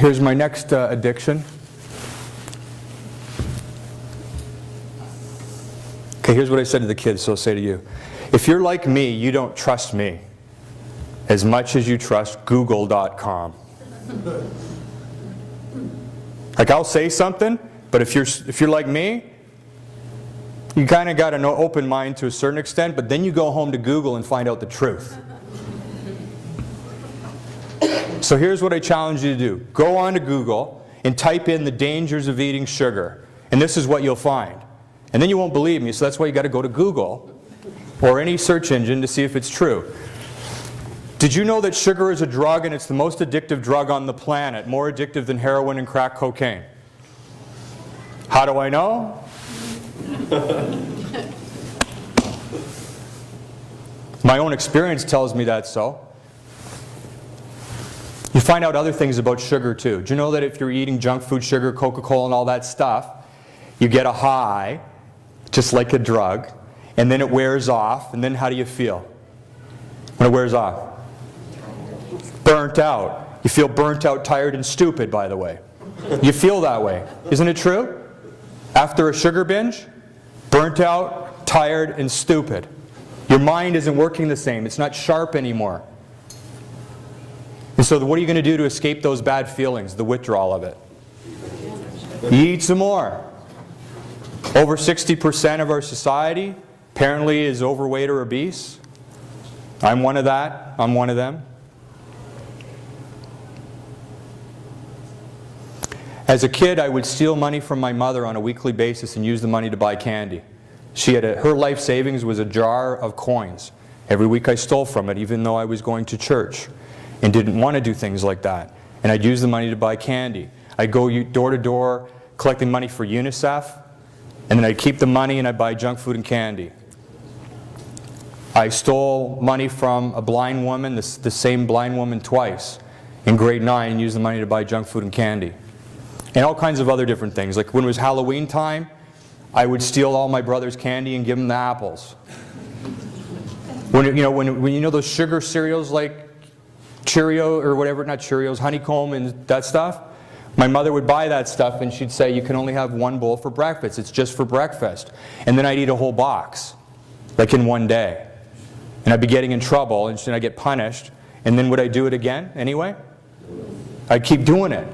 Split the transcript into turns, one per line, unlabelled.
Here's my next addiction. Okay, here's what I said to the kids, so I'll say to you. If you're like me, you don't trust me as much as you trust Google.com. Like, I'll say something, but if you're like me, you kind of got an open mind to a certain extent, but then you go home to Google and find out the truth. So here's what I challenge you to do. Go on to Google and type in the dangers of eating sugar. And this is what you'll find. And then you won't believe me, so that's why you got to go to Google or any search engine to see if it's true. Did you know that sugar is a drug and it's the most addictive drug on the planet, more addictive than heroin and crack cocaine? How do I know? My own experience tells me that so. You find out other things about sugar too. Do you know that if you're eating junk food, sugar, Coca-Cola and all that stuff, you get a high, just like a drug, and then it wears off, and then how do you feel when it wears off? Burnt out. You feel burnt out, tired, and stupid, by the way. You feel that way. Isn't it true? After a sugar binge, burnt out, tired, and stupid. Your mind isn't working the same. It's not sharp anymore. And so what are you going to do to escape those bad feelings, the withdrawal of it? You eat some more. Over 60% of our society apparently is overweight or obese. I'm one of that. I'm one of them. As a kid, I would steal money from my mother on a weekly basis and use the money to buy candy. Her life savings was a jar of coins. Every week I stole from it, even though I was going to church and didn't want to do things like that. And I'd use the money to buy candy. I'd go door to door collecting money for UNICEF, and then I'd keep the money and I'd buy junk food and candy. I stole money from a blind woman, the same blind woman twice, in grade 9, and used the money to buy junk food and candy. And all kinds of other different things. Like when it was Halloween time, I would steal all my brother's candy and give them the apples. When you know those sugar cereals like Cheerio or whatever, not Cheerios, honeycomb and that stuff, my mother would buy that stuff and she'd say, you can only have one bowl for breakfast. It's just for breakfast. And then I'd eat a whole box, like in one day. And I'd be getting in trouble and I'd get punished. And then would I do it again anyway? I'd keep doing it.